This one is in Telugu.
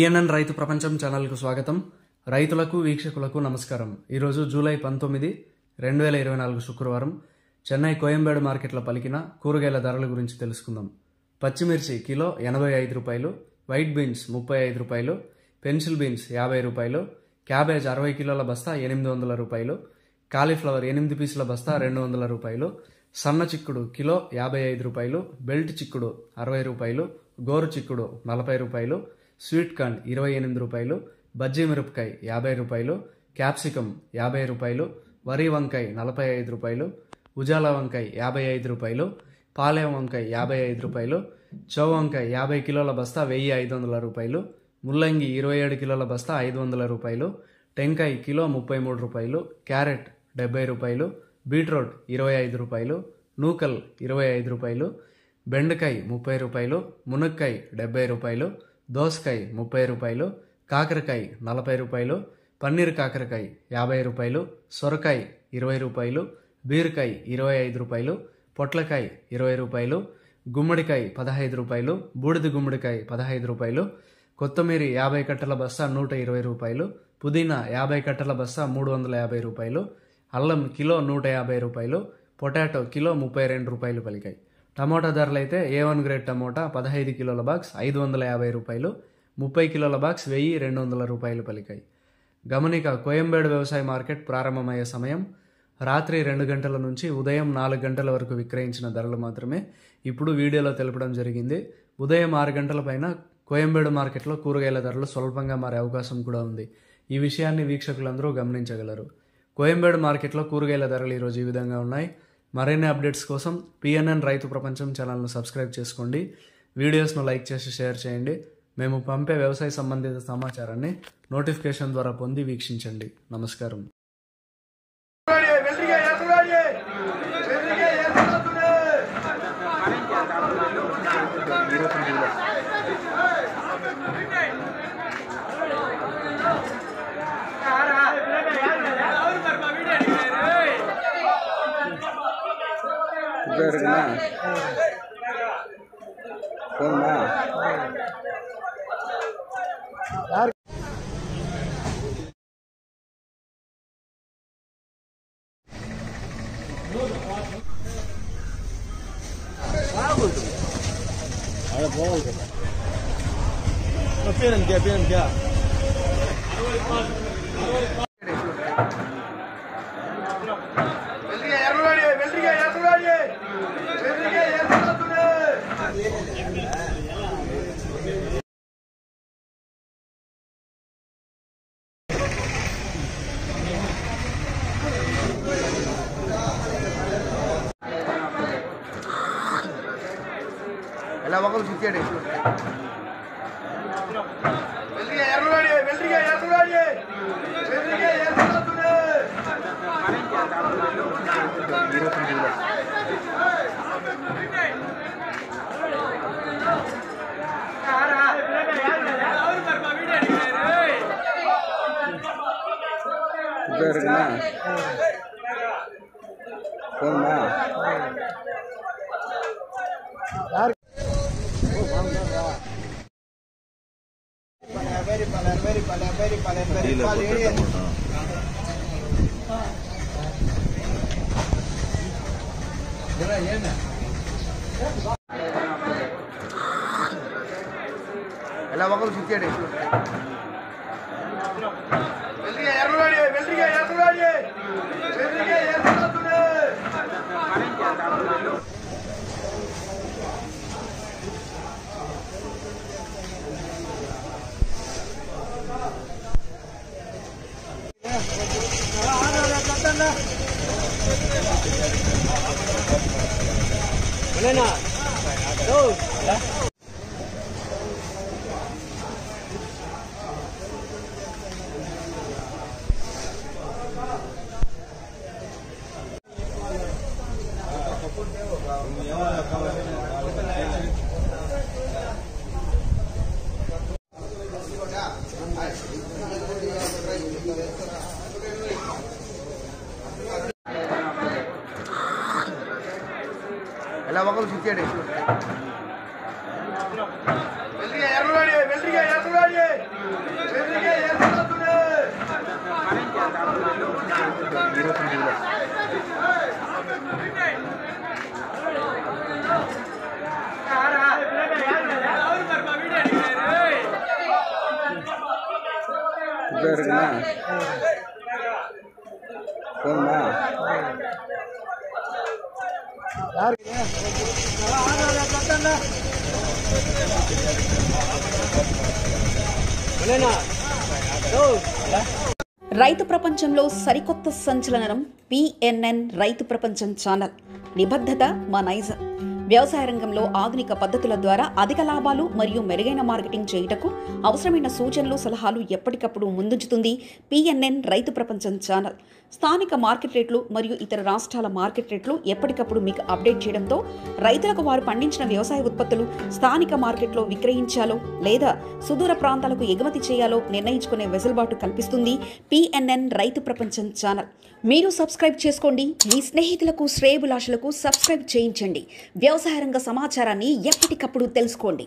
పిఎన్ఎన్ రైతు ప్రపంచం ఛానల్కు స్వాగతం. రైతులకు వీక్షకులకు నమస్కారం. ఈరోజు జూలై 19, 2024 శుక్రవారం చెన్నై కోయంబేడు మార్కెట్లో పలికిన కూరగాయల ధరల గురించి తెలుసుకుందాం. పచ్చిమిర్చి కిలో 85 రూపాయలు, వైట్ బీన్స్ 35 రూపాయలు, పెన్సిల్ బీన్స్ 50 రూపాయలు, క్యాబేజ్ 60 కిలోల బస్తా 800 రూపాయలు, కాలీఫ్లవర్ 8 పీసుల బస్తా 200 రూపాయలు, సన్న చిక్కుడు కిలో 55 రూపాయలు, బెల్ట్ చిక్కుడు 60 రూపాయలు, గోరు చిక్కుడు 40 రూపాయలు, స్వీట్ కార్న్ 28 రూపాయలు, బజ్జీ మిరపకాయ 50 రూపాయలు, క్యాప్సికం 50 రూపాయలు, వరి వంకాయ 45 రూపాయలు, ఉజాల వంకాయ 55 రూపాయలు, పాలెం వంకాయ 55 రూపాయలు, చౌ వంకాయ 50 కిలోల బస్తా 1500 రూపాయలు, ముల్లంగి 27 కిలోల బస్తా 500 రూపాయలు, టెంకాయ కిలో 33 రూపాయలు, క్యారెట్ 70 రూపాయలు, బీట్రూట్ 25 రూపాయలు, నూకల్ 25 రూపాయలు, బెండకాయ 30 రూపాయలు, మునక్కాయ 70 రూపాయలు, దోసకాయ 30 రూపాయలు, కాకరకాయ 40 రూపాయలు, పన్నీర్ కాకరకాయ 50 రూపాయలు, సొరకాయ 20 రూపాయలు, బీరకాయ 25 రూపాయలు, పొట్లకాయ 20 రూపాయలు, గుమ్మడికాయ 15 రూపాయలు, బూడిద గుమ్మడికాయ 15 రూపాయలు, కొత్తిమీర 50 కట్టల బస్తా 120 రూపాయలు, పుదీనా 50 కట్టల బస్తా 350 రూపాయలు, అల్లం కిలో 150 రూపాయలు, పొటాటో కిలో 32 రూపాయలు పలికాయి. టమోటా ధరలు అయితే A1 గ్రేడ్ టమోటా 15 కిలోల బాక్స్ 550 రూపాయలు, 30 కిలోల బాక్స్ 1200 రూపాయలు పలికాయి. గమనిక, కోయంబేడు వ్యవసాయ మార్కెట్ ప్రారంభమయ్యే సమయం రాత్రి 2 గంటల నుంచి ఉదయం 4 గంటల వరకు విక్రయించిన ధరలు మాత్రమే ఇప్పుడు వీడియోలో తెలపడం జరిగింది. ఉదయం 6 గంటల పైన కోయంబేడు మార్కెట్లో కూరగాయల ధరలు స్వల్పంగా మారే అవకాశం కూడా ఉంది. ఈ విషయాన్ని వీక్షకులందరూ గమనించగలరు. కోయంబేడు మార్కెట్లో కూరగాయల ధరలు ఈరోజు ఈ విధంగా ఉన్నాయి. మరిన్ని అప్డేట్స్ కోసం పిఎన్ఎన్ రైతు ప్రపంచం ఛానల్ను సబ్స్క్రైబ్ చేసుకోండి. వీడియోస్ను లైక్ చేసి షేర్ చేయండి. మేము పంపే వ్యవసాయ సంబంధిత సమాచారాన్ని నోటిఫికేషన్ ద్వారా పొంది వీక్షించండి. నమస్కారం. ఎలా ఒకరు చిచ్చాడు ఎలా ఒకరు చిచ్చాడు ఎలా ఒకరు చిచ్చాడు వెళ్ళి 29 இருக்குண்ணா போதுமா రైతు ప్రపంచంలో సరికొత్త సంచలనం పిఎన్ఎన్ రైతు ప్రపంచం ఛానల్. నిబద్ధత మా నైజం. వ్యవసాయ రంగంలో ఆధునిక పద్ధతుల ద్వారా అధిక లాభాలు మరియు మెరుగైన మార్కెటింగ్ చేయుటకు అవసరమైన సూచనలు, సలహాలు ఎప్పటికప్పుడు ముందుంచుతుంది పిఎన్ఎన్ రైతు ప్రపంచం ఛానల్. స్థానిక మార్కెట్ రేట్లు మరియు ఇతర రాష్ట్రాల మార్కెట్ రేట్లు ఎప్పటికప్పుడు మీకు అప్డేట్ చేయడంతో రైతులకు వారు పండించిన వ్యవసాయ ఉత్పత్తులు స్థానిక మార్కెట్లో విక్రయించాలో లేదా సుదూర ప్రాంతాలకు ఎగుమతి చేయాలో నిర్ణయించుకునే వెసులుబాటు కల్పిస్తుంది పిఎన్ఎన్ రైతు ప్రపంచం ఛానల్. మీరు సబ్స్క్రైబ్ చేసుకోండి. మీ స్నేహితులకు, శ్రేయోభిలాషులకు సబ్స్క్రైబ్ చేయించండి. వ్యవసాయ రంగ సమాచారాన్ని ఎప్పటికప్పుడు తెలుసుకోండి.